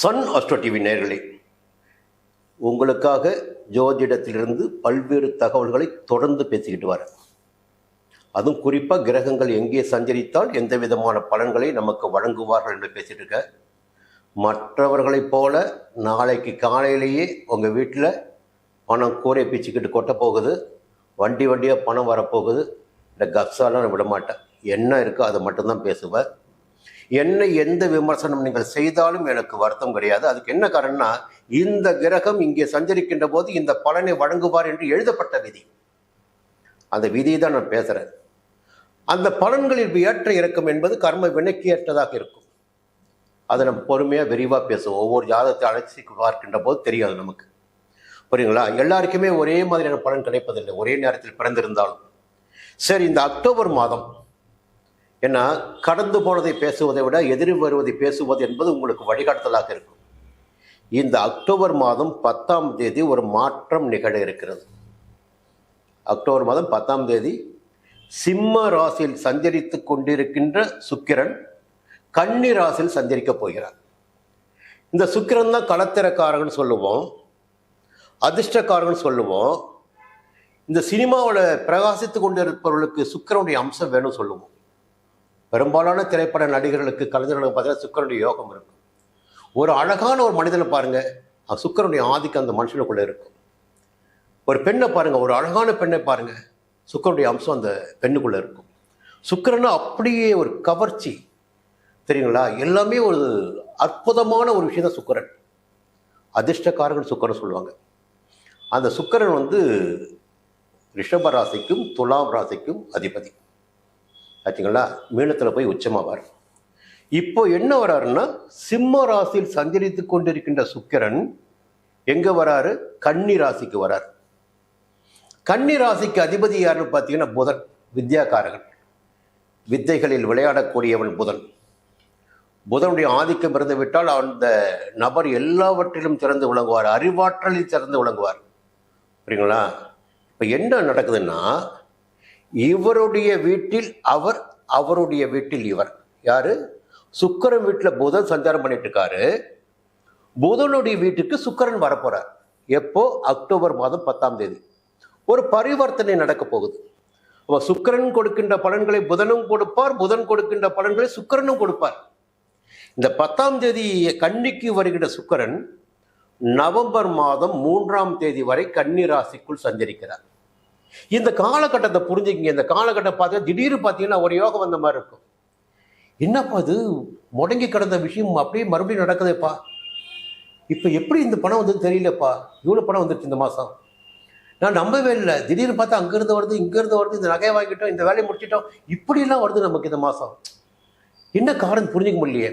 Sun astro TV நேயர்களே, உங்களுக்காக ஜோதிடத்திலிருந்து பல்வேறு தகவல்களை தொடர்ந்து பேசிக்கிட்டு வரேன். அதுவும் குறிப்பாக கிரகங்கள் எங்கே சஞ்சரித்தால் எந்த விதமான பலன்களை நமக்கு வழங்குவார்கள் என்று பேசிட்டு இருக்க. மற்றவர்களைப் போல நாளைக்கு காலையிலேயே உங்கள் வீட்டில் பணம் கூரை பிச்சுக்கிட்டு கொட்ட போகுது, வண்டி வண்டியாக பணம் வரப்போகுது, இந்த கப்ஸாலாம் நான் விட மாட்டேன். என்ன இருக்கோ அதை மட்டும்தான் பேசுவேன். என்னை எந்த விமர்சனம் நீங்கள் செய்தாலும் எனக்கு வருத்தம் கிடையாது. அதுக்கு என்ன காரணம்னா, இந்த கிரகம் இங்கே சஞ்சரிக்கின்ற போது இந்த பலனை வழங்குவார் என்று எழுதப்பட்ட விதி. அந்த விதியை தான் நான் பேசுகிறேன். அந்த பலன்களில் ஏற்ற இறக்கம் என்பது கர்ம வினைக்கு ஏற்றதாக இருக்கும். அதை நம்ம பொறுமையாக விரிவாக பேசுவோம். ஒவ்வொரு ஜாதகத்தை அழைச்சி பார்க்கின்ற போது தெரியாது நமக்கு. புரியுங்களா? எல்லாருக்குமே ஒரே மாதிரியான பலன் கிடைப்பதில்லை, ஒரே நேரத்தில் பிறந்திருந்தாலும். சரி, இந்த அக்டோபர் மாதம் ஏன்னா கடந்து போனதை பேசுவதை விட எதிரி வருவதை பேசுவது என்பது உங்களுக்கு வழிகாட்டுதலாக இருக்கும். இந்த அக்டோபர் மாதம் 10ஆம் தேதி ஒரு மாற்றம் நிகழ இருக்கிறது. அக்டோபர் மாதம் 10ஆம் தேதி சிம்ம ராசியில் சஞ்சரித்து கொண்டிருக்கின்ற சுக்கிரன் கன்னி ராசியில் சஞ்சரிக்க போகிறார். இந்த சுக்கிரன் தான் களத்திரக்காரகன் சொல்லுவோம், அதிர்ஷ்டக்காரகன் சொல்லுவோம். இந்த சினிமாவில் பிரகாசித்து கொண்டிருப்பவர்களுக்கு சுக்கிரனுடைய அம்சம் வேணும் சொல்லுவோம். பெரும்பாலான திரைப்பட நடிகர்களுக்கு, கலைஞர்களுக்கு பார்த்தீங்கன்னா சுக்கிரனுடைய யோகம் இருக்கும். ஒரு அழகான ஒரு மனிதனை பாருங்க, சுக்கிரனுடைய ஆதிக்கம் அந்த மனுஷனுக்குள்ள இருக்கும். ஒரு பெண்ணை பாருங்க, ஒரு அழகான பெண்ணை பாருங்க, சுக்கிரனுடைய அம்சம் அந்த பெண்ணுக்குள்ள இருக்கும். சுக்கிரன் அப்படியே ஒரு கவர்ச்சி, தெரியுங்களா? எல்லாமே ஒரு அற்புதமான ஒரு விஷயம் தான் சுக்கிரன். அதிர்ஷ்டக்காரர்கள் சுக்கிரன் சொல்லுவாங்க. அந்த சுக்கிரன் ரிஷப ராசிக்கும் துலாம் ராசிக்கும் அதிபதி. ஆச்சுங்களா? மீனத்தில் போய் உச்சமாவார். இப்போ என்ன வராருன்னா, சிம்ம ராசியில் சஞ்சரித்து கொண்டிருக்கின்ற சுக்கிரன் எங்க வராரு? கன்னி ராசிக்கு வரார். கன்னி ராசிக்கு அதிபதி யாருன்னு பார்த்தீங்கன்னா புதன், வித்யாகாரகன். வித்தைகளில் விளையாடக்கூடியவன் புதன். புதனுடைய ஆதிக்கம் இருந்து விட்டால் அந்த நபர் எல்லாவற்றிலும் சிறந்து விளங்குவார், அறிவாற்றலில் சிறந்து விளங்குவார். புரியுங்களா? இப்போ என்ன நடக்குதுன்னா, இவருடைய வீட்டில் அவர், அவருடைய வீட்டில் இவர். யாரு? சுக்கிரன் வீட்டில் புதன் சஞ்சாரம் பண்ணிட்டு இருக்காரு. புதனுடைய வீட்டுக்கு சுக்கிரன் வரப்போறார். எப்போ? அக்டோபர் மாதம் 10ஆம் தேதி. ஒரு பரிவர்த்தனை நடக்க போகுது. சுக்கிரன் கொடுக்கின்ற பலன்களை புதனும் கொடுப்பார், புதன் கொடுக்கின்ற பலன்களை சுக்கிரனும் கொடுப்பார். இந்த 10ஆம் தேதி கன்னிக்கு வருகின்ற சுக்கிரன் நவம்பர் மாதம் 3ஆம் தேதி வரை கன்னி ராசிக்குள் சஞ்சரிக்கிறார். இந்த காலகட்டத்தை புரிஞ்சுக்கிங்க. இந்த காலகட்டம் பார்த்தீங்கன்னா திடீர்னு பார்த்தீங்கன்னா ஒரு யோகம் வந்த மாதிரி இருக்கும். என்னப்பா அது, முடங்கி கிடந்த விஷயம் அப்படியே மறுபடியும் நடக்குதுப்பா, இப்போ எப்படி இந்த பணம் வந்து தெரியலப்பா, இவ்வளோ பணம் வந்துருச்சு இந்த மாதம், நான் நம்பவே இல்லை. திடீர்னு பார்த்தா அங்கேருந்து வருது, இங்கேருந்து வருது, இந்த நகையை வாங்கிட்டோம், இந்த வேலையை முடிச்சிட்டோம், இப்படிலாம் வருது நமக்கு இந்த மாதம். என்ன காரணம் புரிஞ்சுக்க முடியலையே.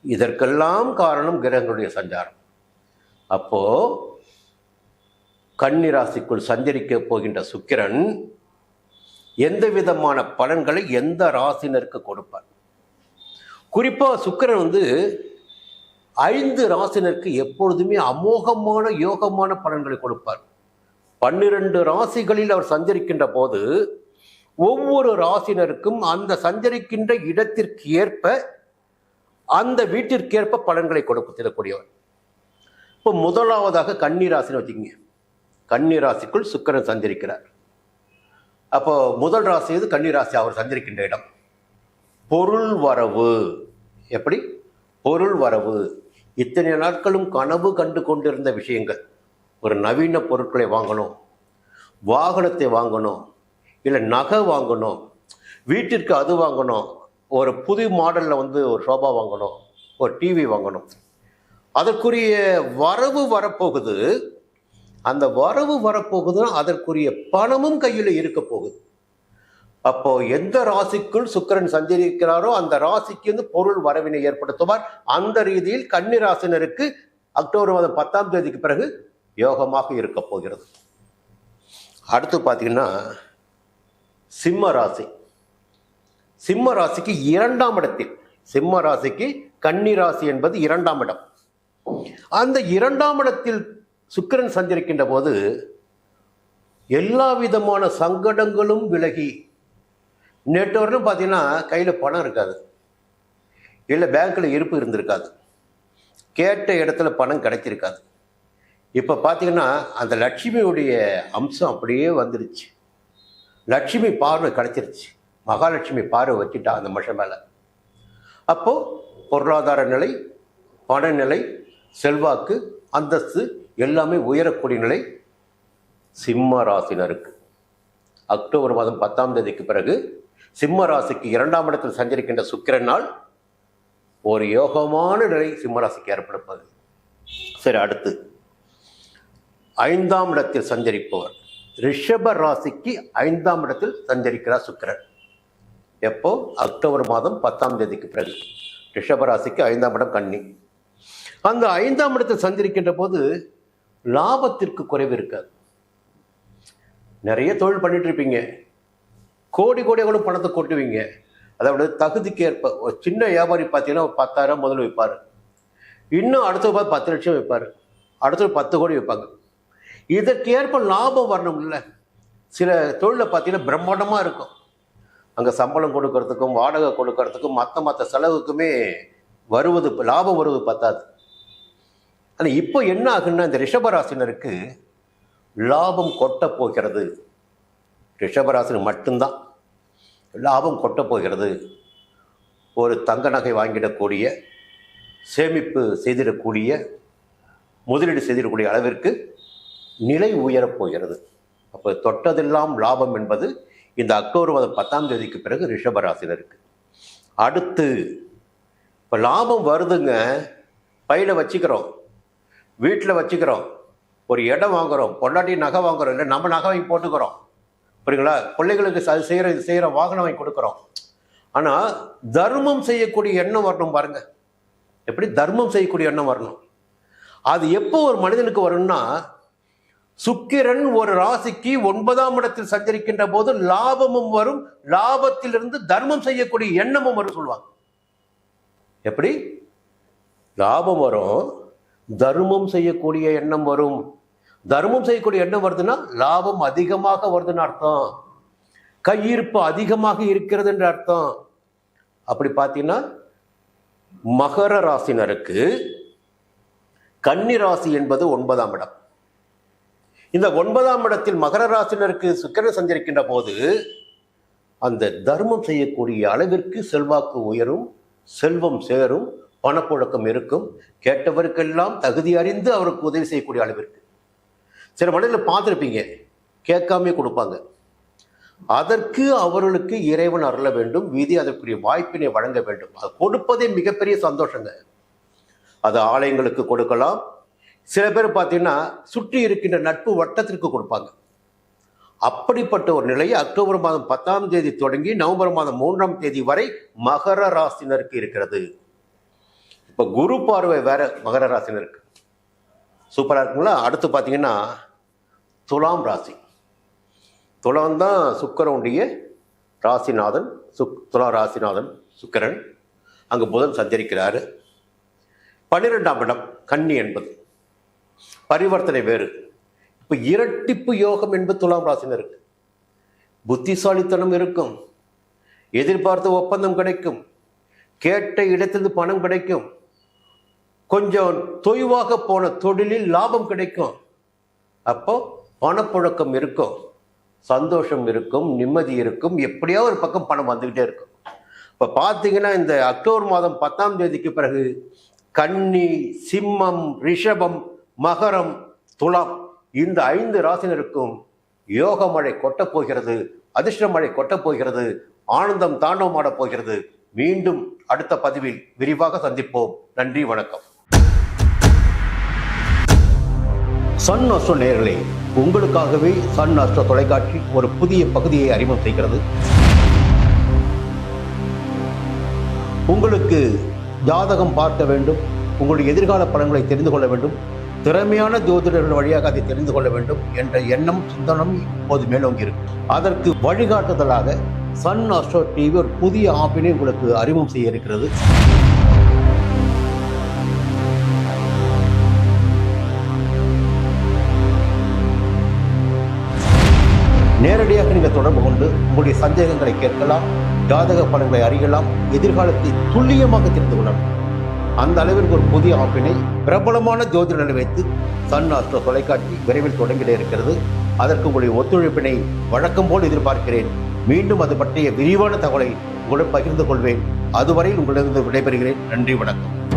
இதற்கெல்லாம் காரணம் கிரகங்களுடைய சஞ்சாரம். அப்போ கன்னி ராசிக்குள் சஞ்சரிக்க போகின்ற சுக்கிரன் எந்த விதமான பலன்களை எந்த ராசினருக்கு கொடுப்பார்? குறிப்பா சுக்கிரன் 5 ராசினருக்கு எப்பொழுதுமே அமோகமான யோகமான பலன்களை கொடுப்பார். 12 ராசிகளில் அவர் சஞ்சரிக்கின்ற போது ஒவ்வொரு ராசினருக்கும் அந்த சஞ்சரிக்கின்ற இடத்திற்கு ஏற்ப, அந்த வீட்டிற்கேற்ப பலன்களை கொடுக்கக்கூடியவர். இப்போ முதலாவதாக கன்னி ராசின்னு வச்சுக்கிங்க. கன்னி ராசிக்குள் சுக்கிரன் சஞ்சரிக்கிறார். அப்போ முதல் ராசி கன்னி ராசி, அவர் சஞ்சரிக்கின்ற இடம். பொருள் வரவு. எப்படி? பொருள் வரவு. இத்தனை நாட்களும் கனவு கண்டு கொண்டிருந்த விஷயங்கள், ஒரு நவீன பொருட்களை வாங்கணும், வாகனத்தை வாங்கணும், இல்லை நகை வாங்கணும், வீட்டிற்கு அது வாங்கணும், ஒரு புது மாடலில் ஒரு ஷோபா வாங்கணும், ஒரு டிவி வாங்கணும், அதற்குரிய வரவு வரப்போகுது. அந்த வரவு வரப்போகுதுன்னா அதற்குரிய பணமும் கையில் இருக்க போகுது. அப்போ எந்த ராசிக்குள் சுக்கிரன் சஞ்சரிக்கிறாரோ அந்த ராசிக்கு பொருள் வரவினை ஏற்படுத்துவார். அந்த ரீதியில் கன்னி ராசினருக்கு அக்டோபர் மாதம் 10ஆம் தேதிக்கு பிறகு யோகமாக இருக்க போகிறது. அடுத்து பார்த்தீங்கன்னா சிம்ம ராசி. சிம்ம ராசிக்கு 2ஆம் இடத்தில், சிம்ம ராசிக்கு கன்னி ராசி என்பது 2ஆம் இடம். அந்த 2ஆம் இடத்தில் சுக்கிரன் சஞ்சரிக்கின்ற போது எல்லா விதமான சங்கடங்களும் விலகி, நேற்று வரலும் பார்த்தீங்கன்னா கையில் பணம் இருக்காது, இல்லை பேங்க்கில் இருப்பு இருந்திருக்காது, கேட்ட இடத்துல பணம் கிடைச்சிருக்காது. இப்போ பார்த்தீங்கன்னா அந்த லட்சுமியுடைய அம்சம் அப்படியே வந்துருச்சு. லட்சுமி பார்வை கிடைச்சிருச்சு. மகாலட்சுமி பார்வை வச்சுட்டா அந்த மனுஷன் மேலே. அப்போது பொருளாதார நிலை, பணநிலை, செல்வாக்கு, அந்தஸ்து எல்லாமே உயரக்கூடிய நிலை சிம்ம ராசினருக்கு. அக்டோபர் மாதம் 10ஆம் தேதிக்கு பிறகு சிம்ம ராசிக்கு 2ஆம் இடத்தில் சஞ்சரிக்கின்ற சுக்கிரனால் ஒரு யோகமான நிலை சிம்ம ராசிக்கு ஏற்படுப்பது. சரி, அடுத்து 5ஆம் இடத்தில் சஞ்சரிப்பவர் ரிஷப ராசிக்கு 5ஆம் இடத்தில் சஞ்சரிக்கிறார் சுக்கிரன். எப்போ? அக்டோபர் மாதம் 10ஆம் தேதிக்கு பிறகு. ரிஷப ராசிக்கு 5ஆம் இடம் கன்னி. அந்த 5ஆம் இடத்தில் சஞ்சரிக்கின்ற போது லாபத்திற்கு குறைவு இருக்காது. நிறைய தொழில் பண்ணிட்டு இருப்பீங்க, கோடி கோடியாக பணத்தை கொட்டுவீங்க. அதாவது தகுதிக்கு ஏற்ப ஒரு சின்ன வியாபாரி பார்த்தீங்கன்னா ஒரு 10,000 முதல்ல வைப்பார், இன்னும் அடுத்த 10 லட்சம் வைப்பார், அடுத்த 10 கோடி வைப்பாங்க. இதற்கு ஏற்ப லாபம் வரணும் இல்லை? சில தொழிலில் பார்த்தீங்கன்னா பிரம்மாண்டமாக இருக்கும். அங்கே சம்பளம் கொடுக்கறதுக்கும் வாடகை கொடுக்கறதுக்கும் மற்ற செலவுக்குமே வருவது லாபம் வருவது பத்தாது. ஆனால் இப்போ என்ன ஆகுன்னா இந்த ரிஷபராசினருக்கு லாபம் கொட்ட போகிறது. ரிஷபராசினர் மட்டும்தான் லாபம் கொட்ட போகிறது. ஒரு தங்க நகை வாங்கிடக்கூடிய, சேமிப்பு செய்திடக்கூடிய, முதலீடு செய்திடக்கூடிய அளவிற்கு நிலை உயரப் போகிறது. அப்போ தொட்டதெல்லாம் லாபம் என்பது இந்த அக்டோபர் மாதம் 10ஆம் தேதிக்கு பிறகு ரிஷபராசினருக்கு. அடுத்து இப்போ லாபம் வருதுங்க, பையில் வச்சுக்கிறோம், வீட்டில் வச்சுக்கிறோம், ஒரு இடம் வாங்குகிறோம், பொண்டாட்டி நகை வாங்குகிறோம், இல்லை நம்ம நகை வாங்கி போட்டுக்கிறோம், புரியுங்களா? பிள்ளைகளுக்கு அது செய்கிற வாகனம் வாங்கி கொடுக்குறோம். ஆனால் தர்மம் செய்யக்கூடிய எண்ணம் வரணும் பாருங்க. எப்படி தர்மம் செய்யக்கூடிய எண்ணம் வரணும்? அது எப்போ ஒரு மனிதனுக்கு வரும்னா, சுக்கிரன் ஒரு ராசிக்கு 9ஆம் இடத்தில் சஞ்சரிக்கின்ற போது லாபமும் வரும், லாபத்திலிருந்து தர்மம் செய்யக்கூடிய எண்ணமும் வரும் சொல்லுவாங்க. எப்படி லாபம் வரும், தர்மம் செய்யக்கூடிய எண்ணம் வரும். தர்மம் செய்யக்கூடிய எண்ணம் வருதுன்னா லாபம் அதிகமாக வருதுன்னு அர்த்தம், கையிருப்பு அதிகமாக இருக்கிறது என்று அர்த்தம். அப்படி பார்த்தீங்கன்னா மகர ராசினருக்கு கன்னி ராசி என்பது 9ஆம் இடம். இந்த 9ஆம் இடத்தில் மகர ராசினருக்கு சுக்கிரன் சஞ்சரிக்கின்ற போது அந்த தர்மம் செய்யக்கூடிய அளவிற்கு செல்வாக்கு உயரும், செல்வம் சேரும், பணப்புழக்கம் இருக்கும். கேட்டவருக்கெல்லாம் தகுதி அறிந்து அவருக்கு உதவி செய்யக்கூடிய அளவிற்கு. சில மனிதர்கள் பார்த்துருப்பீங்க, கேட்காமே கொடுப்பாங்க. அதற்கு அவர்களுக்கு இறைவன் அருள வேண்டும், விதி அதற்குரிய வாய்ப்பினை வழங்க வேண்டும். அது கொடுப்பதே மிகப்பெரிய சந்தோஷங்க. அது ஆலயங்களுக்கு கொடுக்கலாம். சில பேர் பார்த்தீங்கன்னா சுற்றி இருக்கின்ற நட்பு வட்டத்திற்கு கொடுப்பாங்க. அப்படிப்பட்ட ஒரு நிலை அக்டோபர் மாதம் 10ஆம் தேதி தொடங்கி நவம்பர் மாதம் 3ஆம் தேதி வரை மகர ராசினருக்கு இருக்கிறது. இப்போ குரு பார்வை வேற மகர ராசினருக்கு சூப்பராக இருக்குங்களா? அடுத்து பார்த்தீங்கன்னா துலாம் ராசி. துலாம் தான் சுக்கிரனுடைய ராசிநாதன். துலா ராசிநாதன் சுக்கிரன். அங்கே புதன் சஞ்சரிக்கிறாரு. 12ஆம் இடம் கன்னி என்பது பரிவர்த்தனை வேறு. இப்போ இரட்டிப்பு யோகம் என்பது துலாம் ராசினருக்கு. புத்திசாலித்தனம் இருக்கும், எதிர்பார்த்த ஒப்பந்தம் கிடைக்கும், கேட்ட இடத்திலிருந்து பணம் கிடைக்கும், கொஞ்சம் தொய்வாக போன தொழிலில் லாபம் கிடைக்கும். அப்போ பணப்புழக்கம் இருக்கும், சந்தோஷம் இருக்கும், நிம்மதி இருக்கும், எப்படியோ ஒரு பக்கம் பணம் வந்துக்கிட்டே இருக்கும். இப்போ பார்த்தீங்கன்னா இந்த அக்டோபர் மாதம் 10ஆம் தேதிக்கு பிறகு கன்னி, சிம்மம், ரிஷபம், மகரம், துலாம் இந்த 5 ராசினருக்கும் யோக மழை கொட்டப் போகிறது, அதிர்ஷ்ட மழை கொட்டப் போகிறது, ஆனந்தம் தாண்டவமாடப் போகிறது. மீண்டும் அடுத்த பதிவில் விரிவாக சந்திப்போம். நன்றி, வணக்கம். சன் அஸ்ட்ரோ நேயர்களே, உங்களுக்காகவே சன் அஸ்ட்ரோ தொலைக்காட்சி ஒரு புதிய பகுதியை அறிமுகம் செய்கிறது. உங்களுக்கு ஜாதகம் பார்க்க வேண்டும், உங்களுடைய எதிர்கால பலன்களை தெரிந்து கொள்ள வேண்டும், திறமையான ஜோதிடர்கள் வழியாக அதை தெரிந்து கொள்ள வேண்டும் என்ற எண்ணம், சிந்தனம் இப்போது மேலோங்கி இருக்கு. அதற்கு வழிகாட்டுதலாக சன் அஸ்ட்ரோ டிவி ஒரு புதிய ஆப்பினை உங்களுக்கு அறிமுகம் செய்ய இருக்கிறது. நேரடியாக நீங்கள் தொடர்பு கொண்டு உங்களுடைய சந்தேகங்களை கேட்கலாம், ஜாதக பலன்களை அறியலாம், எதிர்காலத்தை துல்லியமாக தெரிந்து கொள்ளலாம். அந்த அளவிற்கு ஒரு புதிய ஆப்பினை பிரபலமான ஜோதிடர்களை வைத்து சன் ஆஸ்ட்ரோ தொலைக்காட்சி விரைவில் தொடங்கிட இருக்கிறது. அதற்கு உங்களுடைய ஒத்துழைப்பினை வழக்கம் போல் எதிர்பார்க்கிறேன். மீண்டும் அது பற்றிய விரிவான தகவலை உங்களுடன் பகிர்ந்து கொள்வேன். அதுவரை உங்களிடம் விடைபெறுகிறேன். நன்றி, வணக்கம்.